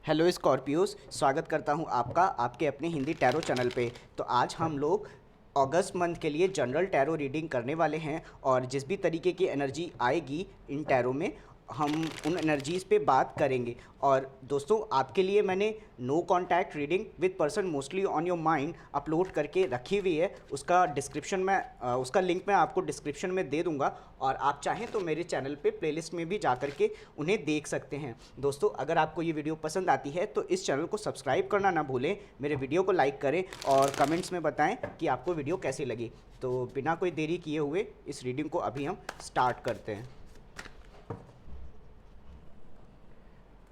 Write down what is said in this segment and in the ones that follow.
Hello Scorpios, स्वागत करता हूं आपका आपके अपने हिंदी टैरो चैनल पे। तो आज हम लोग अगस्त मंथ के लिए जनरल टैरो रीडिंग करने वाले हैं और जिस भी तरीके की एनर्जी आएगी इन टैरो में हम उन एनर्जीज़ पे बात करेंगे। और दोस्तों, आपके लिए मैंने no contact reading with person mostly on your mind upload करके रखी हुई है। उसका लिंक मैं आपको डिस्क्रिप्शन में दे दूंगा और आप चाहें तो मेरे चैनल पे प्लेलिस्ट में भी जा करके उन्हें देख सकते हैं। दोस्तों, अगर आपको ये वीडियो पसंद आती है तो इस चैनल को सब्सक्राइब करना ना भूलें, मेरे वीडियो को लाइक करें और कमेंट्स में बताएं कि आपको वीडियो कैसी लगी। तो बिना कोई देरी किए हुए इस रीडिंग को अभी हम स्टार्ट करते हैं।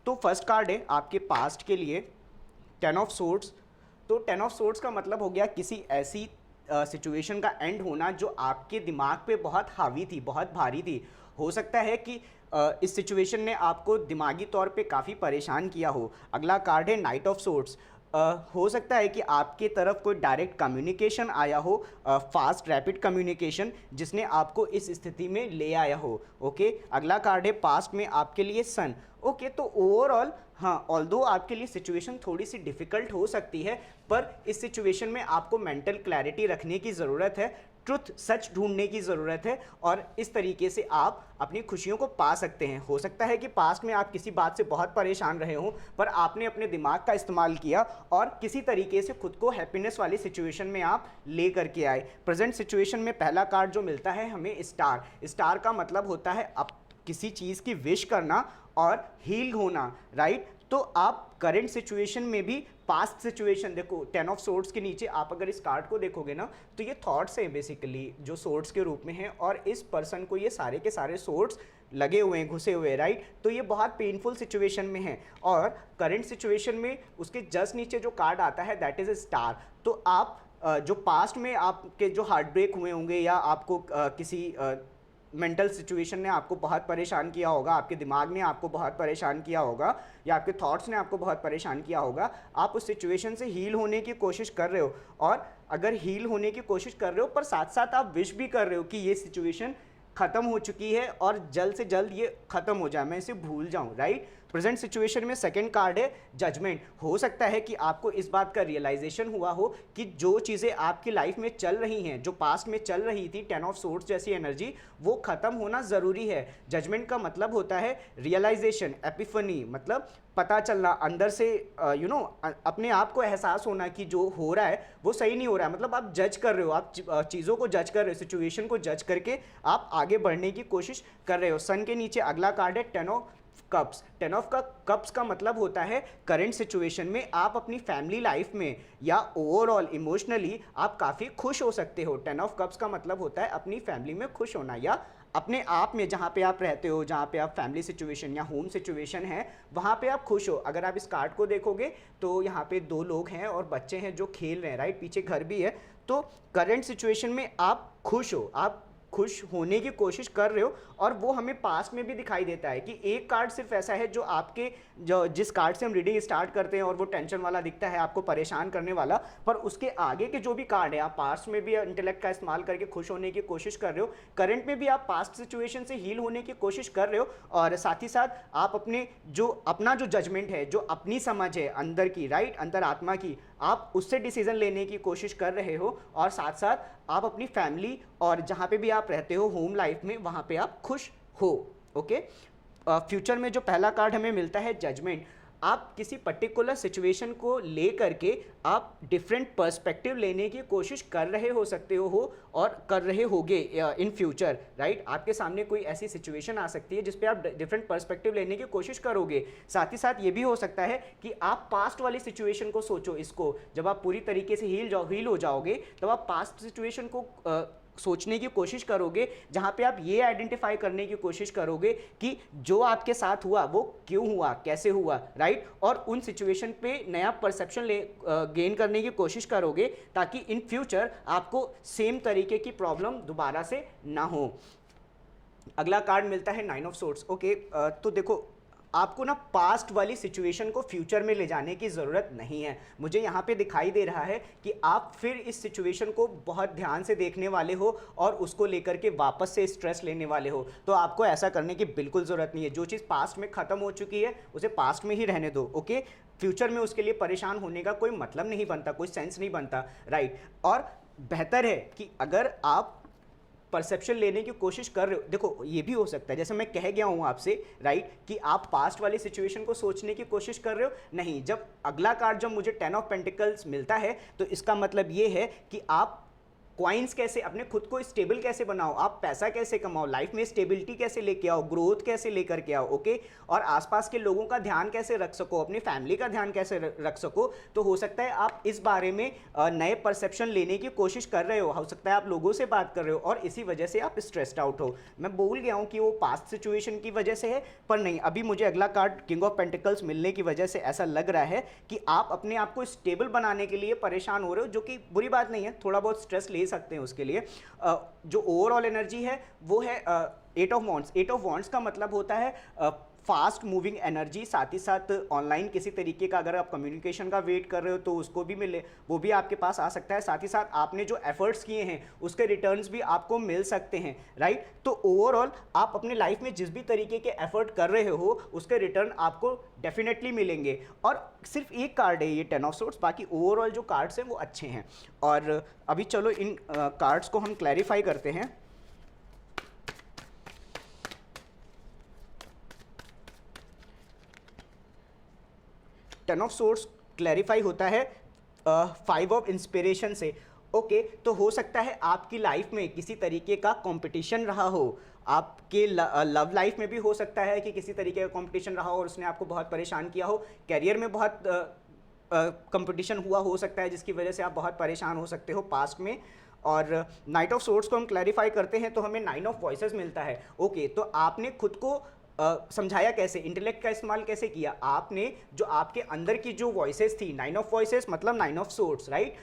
तो फर्स्ट कार्ड है आपके पास्ट के लिए 10 ऑफ सोर्ड्स। तो 10 ऑफ सोर्ड्स का मतलब हो गया किसी ऐसी सिचुएशन का एंड होना जो आपके दिमाग पे बहुत हावी थी, बहुत भारी थी। हो सकता है कि इस सिचुएशन ने आपको दिमागी तौर पे काफ़ी परेशान किया हो। अगला कार्ड है नाइट ऑफ सोर्ड्स। हो सकता है कि आपके तरफ कोई डायरेक्ट कम्युनिकेशन आया हो, फास्ट रैपिड कम्युनिकेशन, जिसने आपको इस स्थिति में ले आया हो। ओके, अगला कार्ड है पास्ट में आपके लिए सन। ओके, तो ओवरऑल हाँ, ऑल्दो आपके लिए सिचुएशन थोड़ी सी डिफ़िकल्ट हो सकती है, पर इस सिचुएशन में आपको मेंटल क्लैरिटी रखने की ज़रूरत है, ट्रुथ सच ढूंढने की ज़रूरत है और इस तरीके से आप अपनी खुशियों को पा सकते हैं। हो सकता है कि पास्ट में आप किसी बात से बहुत परेशान रहे हों, पर आपने अपने दिमाग का इस्तेमाल किया और किसी तरीके से खुद को हैप्पीनेस वाली सिचुएशन में आप ले करके आए। प्रेजेंट सिचुएशन में पहला कार्ड जो मिलता है हमें स्टार। स्टार का मतलब होता है अब किसी चीज़ की विश करना और हील होना, राइट। तो आप करंट सिचुएशन में भी पास्ट सिचुएशन देखो, 10 ऑफ सोर्ड्स के नीचे आप अगर इस कार्ड को देखोगे ना तो ये थॉट्स हैं बेसिकली जो सोर्ड्स के रूप में हैं और इस पर्सन को ये सारे के सारे सोर्ड्स लगे हुए हैं, घुसे हुए हैं, राइट। तो ये बहुत पेनफुल सिचुएशन में है और करंट सिचुएशन में उसके जस्ट नीचे जो कार्ड आता है दैट इज़ ए स्टार। तो आप जो पास्ट में आपके जो हार्ट ब्रेक हुए होंगे या आपको किसी मेंटल सिचुएशन ने आपको बहुत परेशान किया होगा, आपके दिमाग ने आपको बहुत परेशान किया होगा या आपके थॉट्स ने आपको बहुत परेशान किया होगा, आप उस सिचुएशन से हील होने की कोशिश कर रहे हो। और अगर हील होने की कोशिश कर रहे हो पर साथ साथ आप विश भी कर रहे हो कि ये सिचुएशन ख़त्म हो चुकी है और जल्द से जल्द ये ख़त्म हो जाए, मैं इसे भूल जाऊं, राइट। प्रेजेंट सिचुएशन में सेकंड कार्ड है जजमेंट। हो सकता है कि आपको इस बात का रियलाइजेशन हुआ हो कि जो चीज़ें आपकी लाइफ में चल रही हैं, जो पास्ट में चल रही थी, 10 ऑफ सोर्ड्स जैसी एनर्जी, वो ख़त्म होना ज़रूरी है। जजमेंट का मतलब होता है रियलाइजेशन, एपिफनी, मतलब पता चलना अंदर से, अपने आप को एहसास होना कि जो हो रहा है वो सही नहीं हो रहा है। मतलब आप जज कर रहे हो, आप चीज़ों को जज कर रहे हो, सिचुएशन को जज करके आप आगे बढ़ने की कोशिश कर रहे हो। सन के नीचे अगला कार्ड है 10 ऑफ कप्स। 10 ऑफ कप्स का मतलब होता है करंट सिचुएशन में आप अपनी फैमिली लाइफ में या ओवरऑल इमोशनली आप काफ़ी खुश हो सकते हो। 10 ऑफ कप्स का मतलब होता है अपनी फैमिली में खुश होना या अपने आप में, जहाँ पे आप रहते हो, जहाँ पे आप फैमिली सिचुएशन या होम सिचुएशन है वहाँ पे आप खुश हो। अगर आप इस कार्ड को देखोगे तो यहाँ पे 2 लोग हैं और बच्चे हैं जो खेल रहे हैं, राइट, पीछे घर भी है। तो करंट सिचुएशन में आप खुश हो, आप खुश होने की कोशिश कर रहे हो और वो हमें पास्ट में भी दिखाई देता है कि एक कार्ड सिर्फ ऐसा है जो आपके जिस कार्ड से हम रीडिंग स्टार्ट करते हैं और वो टेंशन वाला दिखता है, आपको परेशान करने वाला, पर उसके आगे के जो भी कार्ड है आप पास्ट में भी इंटेलेक्ट का इस्तेमाल करके खुश होने की कोशिश कर रहे हो, करंट में भी आप पास्ट सिचुएशन से हील होने की कोशिश कर रहे हो और साथ ही साथ आप अपना जो जजमेंट है, जो अपनी समझ है अंदर की, राइट, अंतरात्मा की, आप उससे डिसीजन लेने की कोशिश कर रहे हो और साथ साथ आप अपनी फैमिली और जहाँ पे भी आप रहते हो होम लाइफ में वहाँ पे आप खुश हो। ओके, फ्यूचर में जो पहला कार्ड हमें मिलता है जजमेंट। आप किसी पर्टिकुलर सिचुएशन को ले करके आप डिफरेंट पर्सपेक्टिव लेने की कोशिश कर रहे हो सकते हो और कर रहे होगे इन फ्यूचर, राइट। आपके सामने कोई ऐसी सिचुएशन आ सकती है जिस पे आप डिफरेंट पर्सपेक्टिव लेने की कोशिश करोगे। साथ ही साथ ये भी हो सकता है कि आप पास्ट वाली सिचुएशन को सोचो, इसको जब आप पूरी तरीके से हील हो जाओगे तब आप पास्ट सिचुएशन को सोचने की कोशिश करोगे, जहां पे आप ये आइडेंटिफाई करने की कोशिश करोगे कि जो आपके साथ हुआ वो क्यों हुआ, कैसे हुआ, राइट, और उन सिचुएशन पे नया परसेप्शन गेन करने की कोशिश करोगे ताकि इन फ्यूचर आपको सेम तरीके की प्रॉब्लम दोबारा से ना हो। अगला कार्ड मिलता है 9 ऑफ सोर्ड्स। ओके, तो देखो आपको ना पास्ट वाली सिचुएशन को फ्यूचर में ले जाने की ज़रूरत नहीं है। मुझे यहाँ पे दिखाई दे रहा है कि आप फिर इस सिचुएशन को बहुत ध्यान से देखने वाले हो और उसको लेकर के वापस से स्ट्रेस लेने वाले हो। तो आपको ऐसा करने की बिल्कुल ज़रूरत नहीं है। जो चीज़ पास्ट में ख़त्म हो चुकी है उसे पास्ट में ही रहने दो। ओके, फ्यूचर में उसके लिए परेशान होने का कोई मतलब नहीं बनता, कोई सेंस नहीं बनता, राइट। और बेहतर है कि अगर आप परसेप्शन लेने की कोशिश कर रहे हो, देखो ये भी हो सकता है जैसे मैं कह गया हूं आपसे, राइट, कि आप पास्ट वाली सिचुएशन को सोचने की कोशिश कर रहे हो, नहीं, जब अगला कार्ड जब मुझे 10 ऑफ पेंटिकल्स मिलता है तो इसका मतलब ये है कि आप कॉइन्स कैसे अपने खुद को स्टेबल कैसे बनाओ, आप पैसा कैसे कमाओ, लाइफ में स्टेबिलिटी कैसे लेके आओ, ग्रोथ कैसे लेकर के आओ, ओके, और आसपास के लोगों का ध्यान कैसे रख सको, अपनी फैमिली का ध्यान कैसे रख सको। तो हो सकता है आप इस बारे में नए परसेप्शन लेने की कोशिश कर रहे हो सकता है आप लोगों से बात कर रहे हो और इसी वजह से आप स्ट्रेस्ड आउट हो। मैं बोल गया हूँ कि वो पास्ट सिचुएशन की वजह से है, पर नहीं, अभी मुझे अगला कार्ड किंग ऑफ पेंटिकल्स मिलने की वजह से ऐसा लग रहा है कि आप अपने आप को स्टेबल बनाने के लिए परेशान हो रहे हो, जो कि बुरी बात नहीं है, थोड़ा बहुत स्ट्रेस ले सकते हैं उसके लिए। जो ओवरऑल एनर्जी है वो है 8 ऑफ वॉन्ड्स। 8 ऑफ वॉन्ड्स का मतलब होता है फास्ट मूविंग एनर्जी, साथ ही साथ ऑनलाइन किसी तरीके का अगर आप कम्युनिकेशन का वेट कर रहे हो तो उसको भी मिले, वो भी आपके पास आ सकता है, साथ ही साथ आपने जो एफर्ट्स किए हैं उसके रिटर्न्स भी आपको मिल सकते हैं, राइट। तो ओवरऑल आप अपने लाइफ में जिस भी तरीके के एफर्ट कर रहे हो उसके रिटर्न आपको डेफिनेटली मिलेंगे। और सिर्फ एक कार्ड है ये 10 ऑफ सोर्ट्स, बाकी ओवरऑल जो कार्ड्स हैं वो अच्छे हैं। और अभी चलो इन कार्ड्स को हम क्लैरिफाई करते हैं। 10 ऑफ सोर्स क्लैरिफाई होता है 5 ऑफ इंस्पिरेशन से, ओके। तो हो सकता है आपकी लाइफ में किसी तरीके का कंपटीशन रहा हो, आपके लव लाइफ में भी हो सकता है कि किसी तरीके का कंपटीशन रहा हो और उसने आपको बहुत परेशान किया हो, कैरियर में बहुत कंपटीशन हुआ हो सकता है जिसकी वजह से आप बहुत परेशान हो सकते हो पास्ट में। और नाइट ऑफ सोर्ट्स को हम क्लैरिफाई करते हैं तो हमें 9 ऑफ वॉइसेस मिलता है, ओके। तो आपने खुद को समझाया कैसे, इंटेलेक्ट का इस्तेमाल कैसे किया आपने, जो आपके अंदर की जो वॉइसेस थी, 9 ऑफ वॉइसेस मतलब 9 ऑफ सोर्ट्स, राइट।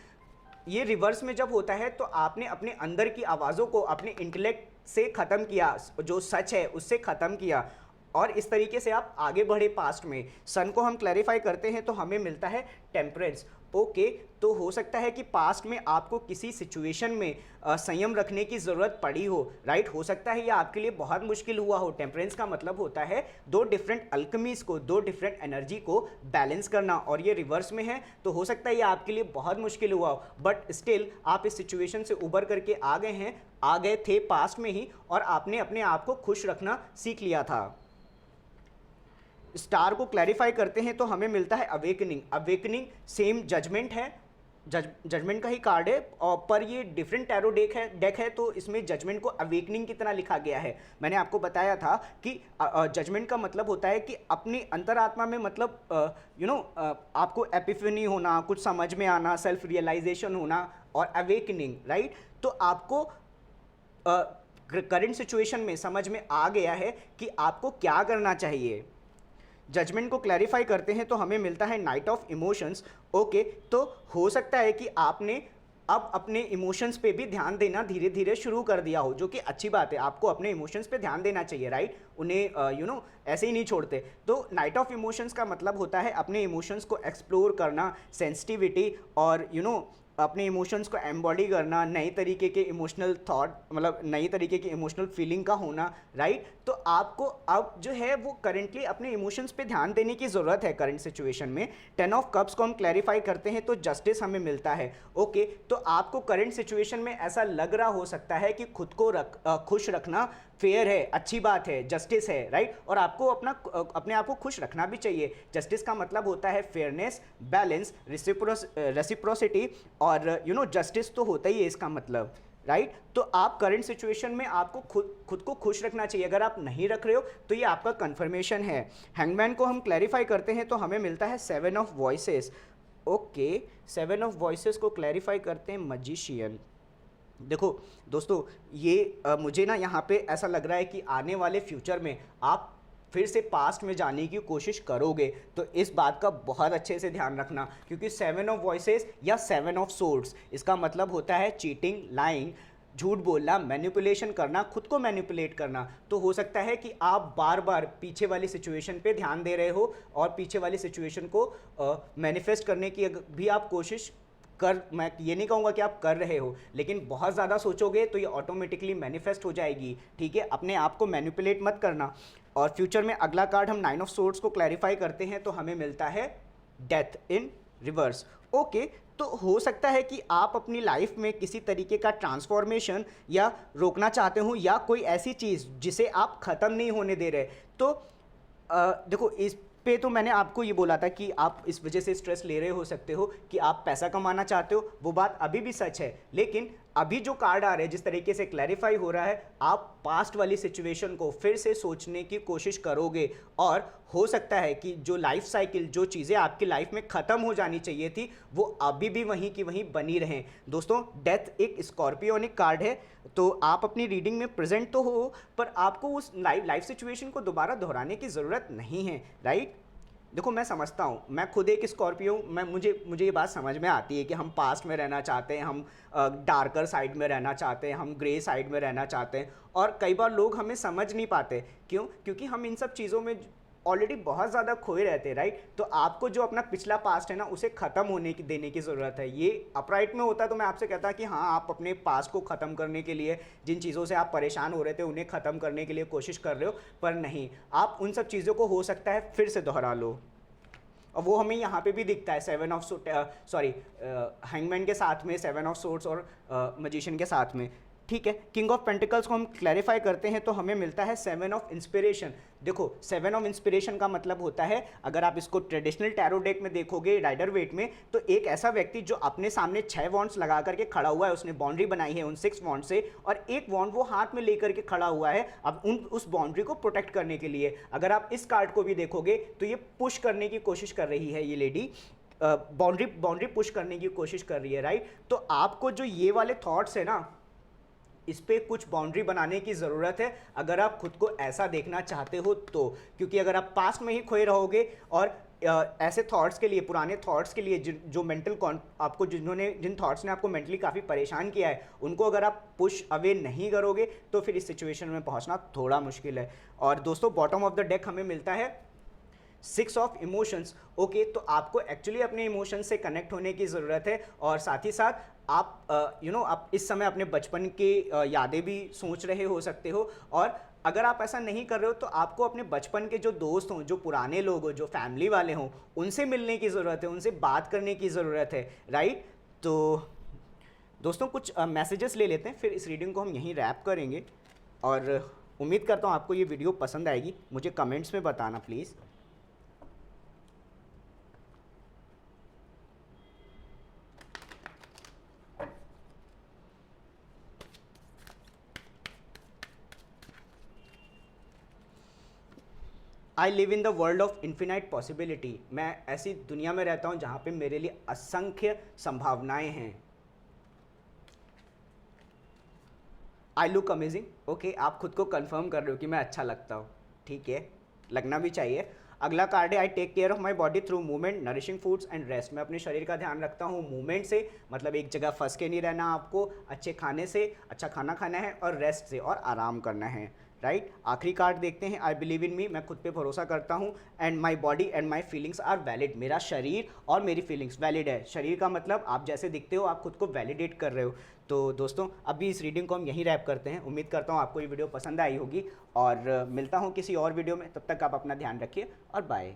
ये रिवर्स में जब होता है तो आपने अपने अंदर की आवाज़ों को अपने इंटेलेक्ट से ख़त्म किया, जो सच है उससे ख़त्म किया और इस तरीके से आप आगे बढ़े पास्ट में। सन को हम क्लैरिफाई करते हैं तो हमें मिलता है टेम्परेंस, ओके। तो हो सकता है कि पास्ट में आपको किसी सिचुएशन में संयम रखने की ज़रूरत पड़ी हो, राइट। हो सकता है ये आपके लिए बहुत मुश्किल हुआ हो। टेम्परेंस का मतलब होता है दो डिफरेंट अल्कमीज को, दो डिफरेंट एनर्जी को बैलेंस करना, और ये रिवर्स में है तो हो सकता है ये आपके लिए बहुत मुश्किल हुआ हो, बट स्टिल आप इस सिचुएशन से उबर करके आ गए हैं, आ गए थे पास्ट में ही, और आपने अपने आप को खुश रखना सीख लिया था। स्टार को क्लैरिफाई करते हैं तो हमें मिलता है अवेकनिंग। अवेकनिंग सेम जजमेंट है, जजमेंट का ही कार्ड है, और पर ये डिफरेंट टैरो डेक है तो इसमें जजमेंट को अवेकनिंग की तरह लिखा गया है। मैंने आपको बताया था कि जजमेंट का मतलब होता है कि अपनी अंतरात्मा में, मतलब आपको एपिफनी होना, कुछ समझ में आना, सेल्फ रियलाइजेशन होना, और अवेकनिंग, राइट। तो आपको करंट सिचुएशन में समझ में आ गया है कि आपको क्या करना चाहिए। जजमेंट को क्लैरिफाई करते हैं तो हमें मिलता है नाइट ऑफ इमोशंस, ओके। तो हो सकता है कि आपने अब अपने इमोशंस पे भी ध्यान देना धीरे धीरे शुरू कर दिया हो, जो कि अच्छी बात है, आपको अपने इमोशंस पे ध्यान देना चाहिए, राइट। उन्हें ऐसे ही नहीं छोड़ते। तो नाइट ऑफ इमोशंस का मतलब होता है अपने इमोशंस को एक्सप्लोर करना, सेंसिटिविटी, और अपने इमोशंस को एम्बॉडी करना, नए तरीके के इमोशनल थॉट, मतलब नई तरीके की इमोशनल फीलिंग का होना, राइट। तो आपको अब जो है वो करेंटली अपने इमोशंस पे ध्यान देने की ज़रूरत है करंट सिचुएशन में। 10 ऑफ कप्स को हम क्लैरिफाई करते हैं तो जस्टिस हमें मिलता है, ओके। तो आपको करंट सिचुएशन में ऐसा लग रहा हो सकता है कि खुद को खुश रखना फेयर है, अच्छी बात है, जस्टिस है, राइट। और आपको अपने आप को खुश रखना भी चाहिए। जस्टिस का मतलब होता है फेयरनेस, बैलेंस, रेसिप्रोसिटी, और जस्टिस तो होता ही है इसका मतलब, राइट। तो आप करंट सिचुएशन में आपको खुद को खुश रखना चाहिए। अगर आप नहीं रख रहे हो तो ये आपका कंफर्मेशन है। हैंगमैन को हम क्लैरिफाई करते हैं तो हमें मिलता है 7 of voices, okay. 7 of voices को क्लैरिफाई करते हैं मैजिशियन। देखो दोस्तों, ये मुझे ना यहाँ पे ऐसा लग रहा है कि आने वाले फ्यूचर में आप फिर से पास्ट में जाने की कोशिश करोगे, तो इस बात का बहुत अच्छे से ध्यान रखना, क्योंकि 7 ऑफ वॉइसेस या 7 ऑफ सोर्ड्स, इसका मतलब होता है चीटिंग, लाइंग, झूठ बोलना, मैनिपुलेशन करना, खुद को मैनिपुलेट करना। तो हो सकता है कि आप बार बार पीछे वाली सिचुएशन पे ध्यान दे रहे हो और पीछे वाली सिचुएशन को मैनिफेस्ट करने की भी आप कोशिश मैं ये नहीं कहूँगा कि आप कर रहे हो, लेकिन बहुत ज़्यादा सोचोगे तो ये ऑटोमेटिकली मैनिफेस्ट हो जाएगी, ठीक है। अपने आप को मैनिपुलेट मत करना। और फ्यूचर में अगला कार्ड हम 9 ऑफ सोर्ड्स को क्लैरिफाई करते हैं तो हमें मिलता है डेथ इन रिवर्स। ओके, तो हो सकता है कि आप अपनी लाइफ में किसी तरीके का ट्रांसफॉर्मेशन या रोकना चाहते हो, या कोई ऐसी चीज़ जिसे आप ख़त्म नहीं होने दे रहे। तो देखो, इस पे तो मैंने आपको ये बोला था कि आप इस वजह से स्ट्रेस ले रहे हो सकते हो कि आप पैसा कमाना चाहते हो, वो बात अभी भी सच है। लेकिन अभी जो कार्ड आ रहे हैं, जिस तरीके से क्लैरिफाई हो रहा है, आप पास्ट वाली सिचुएशन को फिर से सोचने की कोशिश करोगे, और हो सकता है कि जो लाइफ साइकिल, जो चीज़ें आपकी लाइफ में ख़त्म हो जानी चाहिए थी, वो अभी भी वहीं की वहीं बनी रहें। दोस्तों, डेथ एक स्कॉर्पियोनिक कार्ड है, तो आप अपनी रीडिंग में प्रेजेंट तो हो, पर आपको उस लाइफ सिचुएशन को दोबारा दोहराने की ज़रूरत नहीं है, राइट। देखो, मैं समझता हूँ, मैं खुद एक स्कॉर्पियो, मैं मुझे ये बात समझ में आती है कि हम पास्ट में रहना चाहते हैं, हम डार्कर साइड में रहना चाहते हैं, हम ग्रे साइड में रहना चाहते हैं, और कई बार लोग हमें समझ नहीं पाते। क्यों? क्योंकि हम इन सब चीज़ों में ऑलरेडी बहुत ज़्यादा खोए रहते हैं, राइट। तो आपको जो अपना पिछला पास्ट है ना, उसे ख़त्म होने की देने की ज़रूरत है। ये अपराइट में होता तो मैं आपसे कहता कि हाँ, आप अपने पास्ट को ख़त्म करने के लिए, जिन चीज़ों से आप परेशान हो रहे थे उन्हें ख़त्म करने के लिए कोशिश कर रहे हो, पर नहीं, आप उन सब चीज़ों को हो सकता है फिर से दोहरा लो। और वो हमें यहाँ पे भी दिखता है, हैंगमैन के साथ में, 7 ऑफ सोर्ड्स और मजिशियन के साथ में। ठीक है, किंग ऑफ पेंटिकल्स को हम क्लैरिफाई करते हैं तो हमें मिलता है 7 ऑफ इंस्पिरेशन। देखो, 7 ऑफ इंस्पिरेशन का मतलब होता है, अगर आप इसको ट्रेडिशनल टैरो डेक में देखोगे राइडर वेट में, तो एक ऐसा व्यक्ति जो अपने सामने 6 वॉन्ड्स लगा करके खड़ा हुआ है, उसने बाउंड्री बनाई है उन 6 वॉन्ड से, और एक वॉन्ड वो हाथ में लेकर के खड़ा हुआ है अब उस बाउंड्री को प्रोटेक्ट करने के लिए। अगर आप इस कार्ड को भी देखोगे तो ये पुश करने की कोशिश कर रही है, ये लेडी बाउंड्री पुश करने की कोशिश कर रही है, राइट। तो आपको जो ये वाले थॉट्स है ना, इस पे कुछ बाउंड्री बनाने की ज़रूरत है, अगर आप खुद को ऐसा देखना चाहते हो तो। क्योंकि अगर आप पास्ट में ही खोए रहोगे और ऐसे थॉट्स के लिए, पुराने थॉट्स के लिए, जो मेंटल आपको जिन थॉट्स ने आपको मेंटली काफ़ी परेशान किया है, उनको अगर आप पुश अवे नहीं करोगे तो फिर इस सिचुएशन में पहुंचना थोड़ा मुश्किल है। और दोस्तों, बॉटम ऑफ द डेक हमें मिलता है 6 ऑफ इमोशंस। ओके, तो आपको एक्चुअली अपने इमोशंस से कनेक्ट होने की ज़रूरत है, और साथ ही साथ आप आप इस समय अपने बचपन के यादें भी सोच रहे हो सकते हो। और अगर आप ऐसा नहीं कर रहे हो तो आपको अपने बचपन के जो दोस्त हों, जो पुराने लोग हों, जो फैमिली वाले हों, उनसे मिलने की ज़रूरत है, उनसे बात करने की ज़रूरत है, राइट। तो दोस्तों, कुछ मैसेजेस ले लेते हैं, फिर इस रीडिंग को हम यहीं रैप करेंगे। और उम्मीद करता हूँ आपको ये वीडियो पसंद आएगी। मुझे कमेंट्स में बताना please. I live in the world of infinite possibility. मैं ऐसी दुनिया में रहता हूँ जहाँ पे मेरे लिए असंख्य संभावनाएं हैं। I look amazing. ओके, आप खुद को कंफर्म कर रहे हो कि मैं अच्छा लगता हूँ, ठीक है, लगना भी चाहिए। अगला कार्ड है, I take care of my body through movement, nourishing foods and rest. मैं अपने शरीर का ध्यान रखता हूँ मूवमेंट से, मतलब एक जगह फंस के नहीं रहना, आपको अच्छे खाने से, अच्छा खाना खाना है, और रेस्ट से, और आराम करना है, राइट। आखिरी कार्ड देखते हैं, आई बिलीव इन मी। मैं खुद पे भरोसा करता हूँ, and my body and my feelings are valid. मेरा शरीर और मेरी फीलिंग्स वैलिड है। शरीर का मतलब आप जैसे दिखते हो, आप खुद को वैलिडेट कर रहे हो। तो दोस्तों, अभी इस रीडिंग को हम यहीं रैप करते हैं। उम्मीद करता हूँ आपको ये वीडियो पसंद आई होगी, और मिलता हूँ किसी और वीडियो में। तब तक आप अपना ध्यान रखिए, और बाय।